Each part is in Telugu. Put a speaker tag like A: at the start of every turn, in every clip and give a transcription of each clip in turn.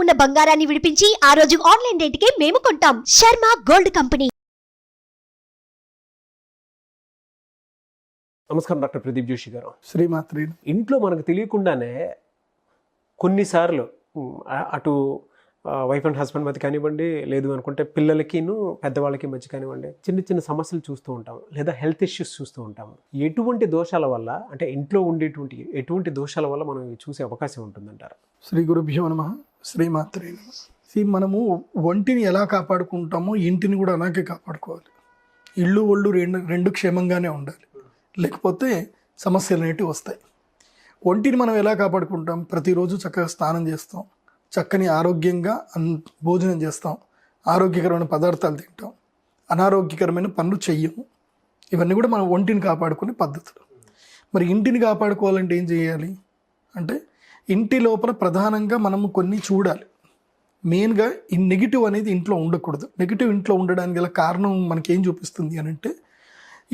A: ఉన్న బంగారాన్ని విడిపించి ఆ రోజు ఆన్లైన్ రేటుకే మేము కొంటాం. Sharma gold company.
B: నమస్కారం డాక్టర్ ప్రదీప్ జోషి గారు.
C: శ్రీమాత్రి.
B: ఇంట్లో మనకు తెలియకుండానే కొన్నిసార్లు అటు వైఫ్ అండ్ హస్బెండ్ మధ్య కానివ్వండి, లేదు అనుకుంటే పిల్లలకిను పెద్దవాళ్ళకి మధ్య కానివ్వండి, చిన్న చిన్న సమస్యలు చూస్తూ ఉంటాం, లేదా హెల్త్ ఇష్యూస్ చూస్తూ ఉంటాము. ఎటువంటి దోషాల వల్ల, అంటే ఇంట్లో ఉండేటువంటి ఎటువంటి దోషాల వల్ల మనం ఇవి చూసే అవకాశం ఉంటుందంటారు?
C: శ్రీ గురుభ్యో నమః. శ్రీమాత్రి. మనము ఒంటిని ఎలా కాపాడుకుంటామో ఇంటిని కూడా అలాగే కాపాడుకోవాలి. ఇల్లు ఒళ్ళు రెండు క్షేమంగానే ఉండాలి, లేకపోతే సమస్యలు అనేటివి వస్తాయి. ఒంటిని మనం ఎలా కాపాడుకుంటాం? ప్రతిరోజు చక్కగా స్నానం చేస్తాం, చక్కని ఆరోగ్యంగా భోజనం చేస్తాం, ఆరోగ్యకరమైన పదార్థాలు తింటాం, అనారోగ్యకరమైన పనులు చెయ్యము. ఇవన్నీ కూడా మనం ఒంటిని కాపాడుకునే పద్ధతులు. మరి ఇంటిని కాపాడుకోవాలంటే ఏం చేయాలి అంటే, ఇంటి లోపల ప్రధానంగా మనము కొన్ని చూడాలి. మెయిన్గా ఈ నెగిటివ్ అనేది ఇంట్లో ఉండకూడదు. నెగిటివ్ ఇంట్లో ఉండడానికి గల కారణం మనకేం చూపిస్తుంది అని అంటే,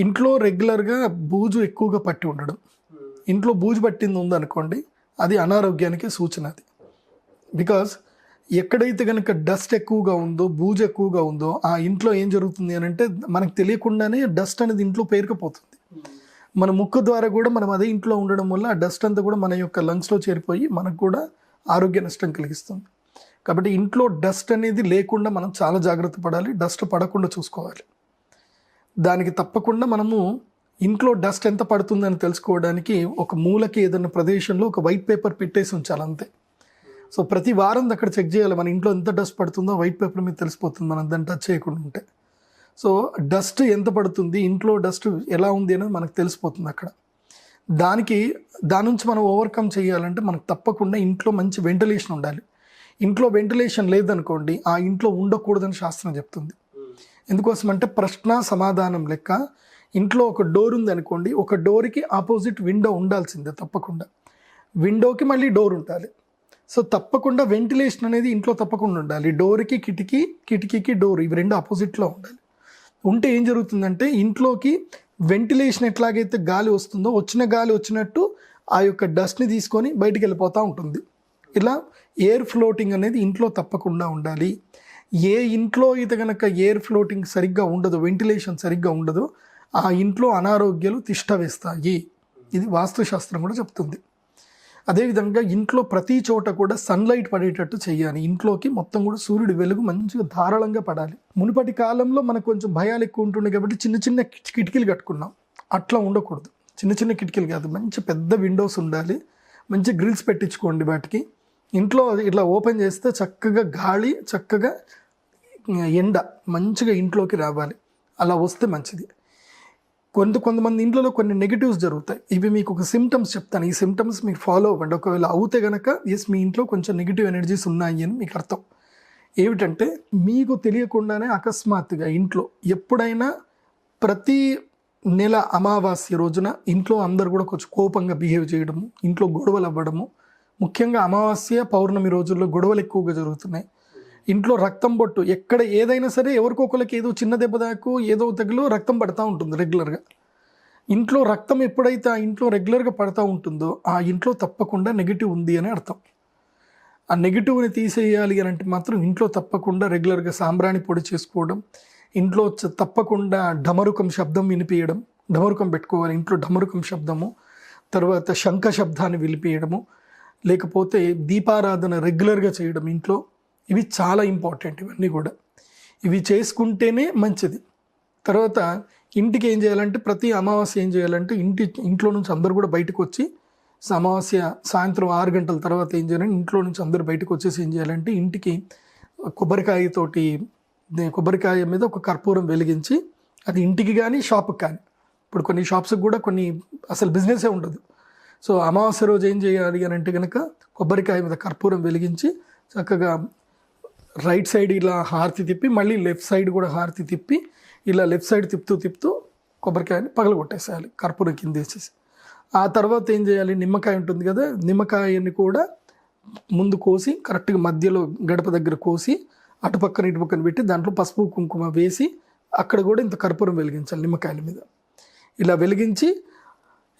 C: ఇంట్లో రెగ్యులర్గా బూజు ఎక్కువగా పట్టి ఉండడం. ఇంట్లో బూజు పట్టింది ఉందనుకోండి, అది అనారోగ్యానికి సూచన. అది బికాజ్ ఎక్కడైతే కనుక డస్ట్ ఎక్కువగా ఉందో, బూజు ఎక్కువగా ఉందో, ఆ ఇంట్లో ఏం జరుగుతుంది అని అంటే, మనకు తెలియకుండానే డస్ట్ అనేది ఇంట్లో పేరుకుపోతుంది. మన ముక్కు ద్వారా కూడా మనం అదే ఇంట్లో ఉండడం వల్ల ఆ డస్ట్ అంతా కూడా మన యొక్క లంగ్స్లో చేరిపోయి మనకు కూడా ఆరోగ్య నష్టం కలిగిస్తుంది. కాబట్టి ఇంట్లో డస్ట్ అనేది లేకుండా మనం చాలా జాగ్రత్త పడాలి, డస్ట్ పడకుండా చూసుకోవాలి. దానికి తప్పకుండా మనము ఇంట్లో డస్ట్ ఎంత పడుతుందని తెలుసుకోవడానికి ఒక మూలకి ఏదైనా ప్రదేశంలో ఒక వైట్ పేపర్ పెట్టేసి ఉంచాలి, అంతే. సో ప్రతి వారం అక్కడ చెక్ చేయాలి, మన ఇంట్లో ఎంత డస్ట్ పడుతుందో వైట్ పేపర్ మీద తెలిసిపోతుంది, మనం దాన్ని టచ్ చేయకుండా ఉంటే. సో డస్ట్ ఎంత పడుతుంది, ఇంట్లో డస్ట్ ఎలా ఉంది అనేది మనకు తెలిసిపోతుంది అక్కడ. దాని నుంచి మనం ఓవర్కమ్ చేయాలంటే మనకు తప్పకుండా ఇంట్లో మంచి వెంటిలేషన్ ఉండాలి. ఇంట్లో వెంటిలేషన్ లేదనుకోండి, ఆ ఇంట్లో ఉండకూడదని శాస్త్రం చెప్తుంది. ఎందుకోసం అంటే, ప్రశ్న సమాధానం లెక్క ఇంట్లో ఒక డోర్ ఉంది అనుకోండి, ఒక డోర్కి ఆపోజిట్ విండో ఉండాల్సిందే తప్పకుండా. విండోకి మళ్ళీ డోర్ ఉండాలి. సో తప్పకుండా వెంటిలేషన్ అనేది ఇంట్లో తప్పకుండా ఉండాలి. డోర్కి కిటికీ, కిటికీకి డోర్, ఇవి రెండు ఆపోజిట్లో ఉండాలి. ఉంటే ఏం జరుగుతుందంటే, ఇంట్లోకి వెంటిలేషన్ ఎట్లాగైతే గాలి వస్తుందో, వచ్చిన గాలి వచ్చినట్టు ఆ యొక్క డస్ట్ని తీసుకొని బయటికి వెళ్ళిపోతూ ఉంటుంది. ఇలా ఎయిర్ ఫ్లోటింగ్ అనేది ఇంట్లో తప్పకుండా ఉండాలి. ఏ ఇంట్లో అయితే కనుక ఎయిర్ ఫ్లోటింగ్ సరిగ్గా ఉండదు, వెంటిలేషన్ సరిగ్గా ఉండదు, ఆ ఇంట్లో అనారోగ్యాలు తిష్ట వేస్తాయి. ఇది వాస్తుశాస్త్రం కూడా చెప్తుంది. అదేవిధంగా ఇంట్లో ప్రతి చోట కూడా సన్లైట్ పడేటట్టు చేయాలి. ఇంట్లోకి మొత్తం కూడా సూర్యుడి వెలుగు మంచిగా ధారాళంగా పడాలి. మునుపటి కాలంలో మనకు కొంచెం భయాలు ఎక్కువ ఉంటుండే కాబట్టి చిన్న చిన్న కిటికీలు కట్టుకున్నాం. అట్లా ఉండకూడదు. చిన్న చిన్న కిటికీలు కాదు, మంచి పెద్ద విండోస్ ఉండాలి. మంచి గ్రిల్స్ పెట్టించుకోండి వాటికి. ఇంట్లో ఇట్లా ఓపెన్ చేస్తే చక్కగా గాలి, చక్కగా ఎండ మంచిగా ఇంట్లోకి రావాలి. అలా వస్తే మంచిది. కొంతమంది ఇంట్లో కొన్ని నెగిటివ్స్ జరుగుతాయి. ఇవి మీకు ఒక సిమ్టమ్స్ చెప్తాను. ఈ సిమ్టమ్స్ మీరు ఫాలో అవ్వండి. ఒకవేళ అవుతే కనుక ఎస్, మీ ఇంట్లో కొంచెం నెగిటివ్ ఎనర్జీస్ ఉన్నాయి అని మీకు అర్థం. ఏమిటంటే, మీకు తెలియకుండానే అకస్మాత్తుగా ఇంట్లో ఎప్పుడైనా ప్రతి నెల అమావాస్య రోజున ఇంట్లో అందరు కూడా కొంచెం కోపంగా బిహేవ్ చేయడము, ఇంట్లో గొడవలు అవ్వడము. ముఖ్యంగా అమావాస్య, పౌర్ణమి రోజుల్లో గొడవలు ఎక్కువగా జరుగుతున్నాయి. ఇంట్లో రక్తం బొట్టు ఎక్కడ ఏదైనా సరే ఎవరికొకరికి ఏదో చిన్న దెబ్బ దాకు ఏదో తగిలో రక్తం పడతా ఉంటుంది రెగ్యులర్గా. ఇంట్లో రక్తం ఎప్పుడైతే ఆ ఇంట్లో రెగ్యులర్గా పడతా ఉంటుందో, ఆ ఇంట్లో తప్పకుండా నెగిటివ్ ఉంది అని అర్థం. ఆ నెగిటివ్ని తీసేయాలి అని అంటే మాత్రం ఇంట్లో తప్పకుండా రెగ్యులర్గా సాంబ్రాణి పొడి చేసుకోవడం, ఇంట్లో తప్పకుండా డమరుకం శబ్దం వినిపించడం. డమరుకం పెట్టుకోవాలి ఇంట్లో, డమరుకం శబ్దము. తర్వాత శంఖ శబ్దాన్ని వినిపించడము, లేకపోతే దీపారాధన రెగ్యులర్గా చేయడం ఇంట్లో. ఇవి చాలా ఇంపార్టెంట్. ఇవన్నీ కూడా ఇవి చేసుకుంటేనే మంచిది. తర్వాత ఇంటికి ఏం చేయాలంటే, ప్రతి అమావాస్య ఏం చేయాలంటే, ఇంట్లో నుంచి అందరూ కూడా బయటకు వచ్చి, అమావాస్య సాయంత్రం 6 గంటల తర్వాత ఏం చేయాలంటే, ఇంట్లో నుంచి అందరూ బయటకు వచ్చేసి ఏం చేయాలంటే, ఇంటికి కొబ్బరికాయ మీద ఒక కర్పూరం వెలిగించి, అది ఇంటికి కానీ షాప్కి కానీ, ఇప్పుడు కొన్ని షాప్స్కి కూడా కొన్ని అసలు బిజినెసే ఉండదు. సో అమావాస్య రోజు ఏం చేయాలి అని అంటే కనుక, కొబ్బరికాయ మీద కర్పూరం వెలిగించి చక్కగా రైట్ సైడ్ ఇలా హారతి తిప్పి, మళ్ళీ లెఫ్ట్ సైడ్ కూడా హారతి తిప్పి, ఇలా లెఫ్ట్ సైడ్ తిప్పుతూ కొబ్బరికాయని పగలగొట్టేసేయాలి కర్పూరం కింద వేసేసి. ఆ తర్వాత ఏం చేయాలి, నిమ్మకాయ ఉంటుంది కదా, నిమ్మకాయని కూడా ముందు కోసి కరెక్ట్గా మధ్యలో గడప దగ్గర కోసి, అటుపక్కన ఇటుపక్కన పెట్టి దాంట్లో పసుపు కుంకుమ వేసి, అక్కడ కూడా ఇంత కర్పూరం వెలిగించాలి నిమ్మకాయల మీద. ఇలా వెలిగించి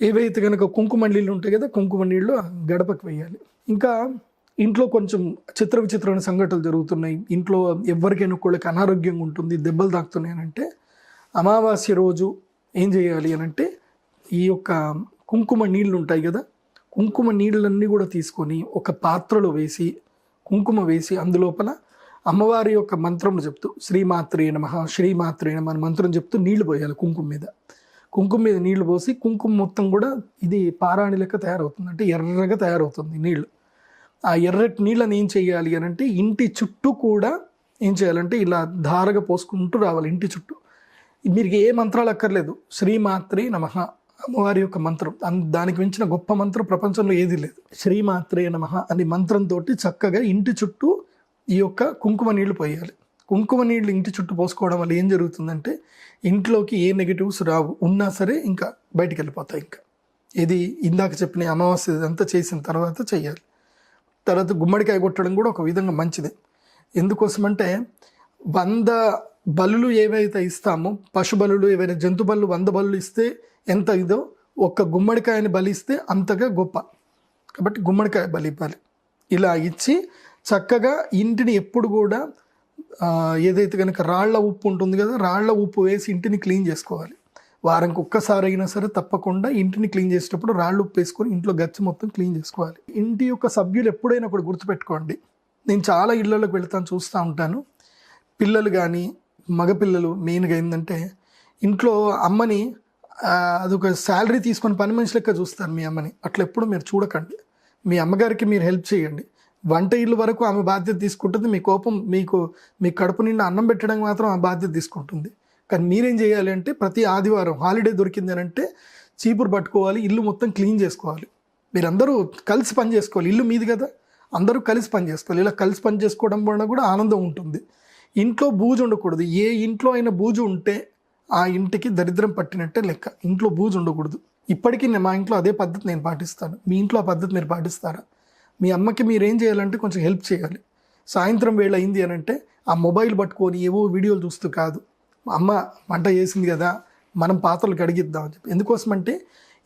C: ఏవైతే కనుక కుంకుమ నీళ్ళు ఉంటాయి కదా, కుంకుమ నీళ్ళు గడపకి వేయాలి. ఇంకా ఇంట్లో కొంచెం చిత్ర విచిత్రమైన సంఘటనలు జరుగుతున్నాయి, ఇంట్లో ఎవరికైనా ఒకళ్ళకి అనారోగ్యంగా ఉంటుంది, దెబ్బలు తాకుతున్నాయి అని అంటే అమావాస్య రోజు ఏం చేయాలి అని అంటే ఈ యొక్క కుంకుమ నీళ్ళు ఉంటాయి కదా, కుంకుమ నీళ్ళన్నీ కూడా తీసుకొని ఒక పాత్రలో వేసి కుంకుమ వేసి అందులోపల అమ్మవారి యొక్క మంత్రం చెప్తూ శ్రీమాత్రే నమః శ్రీమాత్రే నమః అని మంత్రం చెప్తూ నీళ్లు పోయాలి. కుంకుమ మీద నీళ్లు పోసి కుంకుమ మొత్తం కూడా ఇది పారాణి లెక్క తయారవుతుంది, అంటే ఎర్రగా తయారవుతుంది నీళ్ళు. ఆ ఎర్రటి నీళ్ళని ఏం చేయాలి అని అంటే ఇంటి చుట్టూ కూడా ఏం చేయాలంటే ఇలా ధారగా పోసుకుంటూ రావాలి ఇంటి చుట్టూ. మీరు ఏ మంత్రాలు అక్కర్లేదు, శ్రీమాత్రే నమః అమ్మవారి యొక్క మంత్రం, దానికి మించిన గొప్ప మంత్రం ప్రపంచంలో ఏది లేదు. శ్రీమాత్రే నమః అనే మంత్రంతో చక్కగా ఇంటి చుట్టూ ఈ యొక్క కుంకుమ నీళ్లు పోయాలి. కుంకుమ నీళ్లు ఇంటి చుట్టూ పోసుకోవడం వల్ల ఏం జరుగుతుందంటే ఇంట్లోకి ఏ నెగిటివ్స్ రావు, ఉన్నా సరే ఇంకా బయటికి వెళ్ళిపోతాయి. ఇంకా ఇది ఇందాక చెప్పిన అమావాస్య అంతా చేసిన తర్వాత చేయాలి. తర్వాత గుమ్మడికాయ కొట్టడం కూడా ఒక విధంగా మంచిదే. ఎందుకోసమంటే 100 బలులు ఏవైతే ఇస్తామో, పశు బలులు ఏవైనా జంతు బలు 100 బలులు ఇస్తే ఎంత ఇదో ఒక్క గుమ్మడికాయని బలిస్తే అంతగా గొప్ప. కాబట్టి గుమ్మడికాయ బలి ఇవ్వాలి. ఇలా ఇచ్చి చక్కగా ఇంటిని ఎప్పుడు కూడా ఏదైతే కనుక రాళ్ల ఉప్పు ఉంటుంది కదా, రాళ్ల ఉప్పు వేసి ఇంటిని క్లీన్ చేసుకోవాలి. వారానికి ఒక్కసారి అయినా సరే తప్పకుండా ఇంటిని క్లీన్ చేసేటప్పుడు రాళ్ళు ఉప్పు వేసుకొని ఇంట్లో గచ్చి మొత్తం క్లీన్ చేసుకోవాలి. ఇంటి యొక్క సభ్యులు ఎప్పుడైనా ఒకటి గుర్తుపెట్టుకోండి, నేను చాలా ఇళ్లలోకి వెళ్తాను, చూస్తూ ఉంటాను, పిల్లలు కానీ మగపిల్లలు మెయిన్గా ఏంటంటే ఇంట్లో అమ్మని అదొక శాలరీ తీసుకొని పని మనిషి లెక్క చూస్తారు మీ అమ్మని. అట్లా ఎప్పుడు మీరు చూడకండి. మీ అమ్మగారికి మీరు హెల్ప్ చేయండి. వంట ఇల్లు వరకు ఆమె బాధ్యత తీసుకుంటుంది, మీ కోపం మీ కడుపు నిండా అన్నం పెట్టడం మాత్రం ఆ బాధ్యత తీసుకుంటుంది. కానీ మీరేం చేయాలి అంటే ప్రతి ఆదివారం హాలిడే దొరికింది అని అంటే చీపురు పట్టుకోవాలి, ఇల్లు మొత్తం క్లీన్ చేసుకోవాలి. మీరందరూ కలిసి పని చేసుకోవాలి, ఇల్లు మీది కదా, అందరూ కలిసి పని చేసుకోవాలి. ఇలా కలిసి పని చేసుకోవడం వలన కూడా ఆనందం ఉంటుంది. ఇంట్లో బూజు ఉండకూడదు. ఏ ఇంట్లో అయినా బూజు ఉంటే ఆ ఇంటికి దరిద్రం పట్టినట్టే లెక్క. ఇంట్లో బూజు ఉండకూడదు. ఇప్పటికీ మా ఇంట్లో అదే పద్ధతి నేను పాటిస్తాను. మీ ఇంట్లో ఆ పద్ధతి మీరు పాటిస్తారా? మీ అమ్మకి మీరు ఏం చేయాలంటే కొంచెం హెల్ప్ చేయాలి. సాయంత్రం వేళ అయింది అని అంటే ఆ మొబైల్ పట్టుకొని ఏవో వీడియోలు చూస్తూ కాదు, అమ్మ వంట చేసింది కదా మనం పాత్రలు కడిగిద్దాం అని చెప్పి. ఎందుకోసమంటే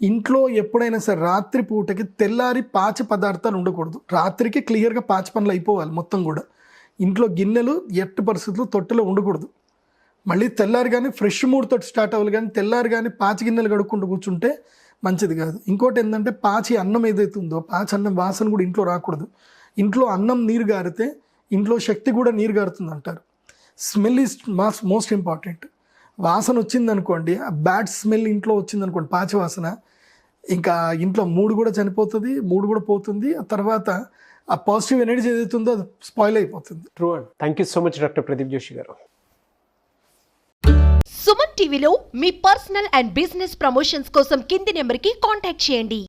C: ఇంట్లో ఎప్పుడైనా సరే రాత్రి పూటకి తెల్లారి పాచి పదార్థాలు ఉండకూడదు. రాత్రికి క్లియర్గా పాచి పనులు అయిపోవాలి మొత్తం కూడా. ఇంట్లో గిన్నెలు ఎట్టి పరిస్థితుల్లో తొట్టెలో ఉండకూడదు. మళ్ళీ తెల్లారి కానీ ఫ్రెష్ మూడ్తో స్టార్ట్ అవ్వాలి, కానీ తెల్లారి కానీ పాచి గిన్నెలు కడుక్కుంటూ కూర్చుంటే మంచిది కాదు. ఇంకోటి ఏంటంటే పాచి అన్నం ఏదైతే ఉందో పాచి అన్నం వాసన కూడా ఇంట్లో రాకూడదు. ఇంట్లో అన్నం నీరు గారితే ఇంట్లో శక్తి కూడా నీరు గారుతుంది అంటారు. Smell is most important. వాసన వచ్చిందనుకోండి, ఆ బ్యాడ్ స్మెల్ ఇంట్లో వచ్చిందనుకోండి, పాచి వాసన, ఇంకా ఇంట్లో మూడు కూడా చనిపోతుంది, మూడు కూడా పోతుంది. ఆ తర్వాత ఆ పాజిటివ్ ఎనర్జీ ఏదైతే ఉందో అది స్పాయిల్ అయిపోతుంది.
B: True and thank you so much doctor Pradeep Joshi గారు.
A: సుమన్ టీవీలో మీ పర్సనల్ అండ్ బిజినెస్ ప్రమోషన్స్ కోసం కింది నెంబర్కి కాంటాక్ట్ చేయండి.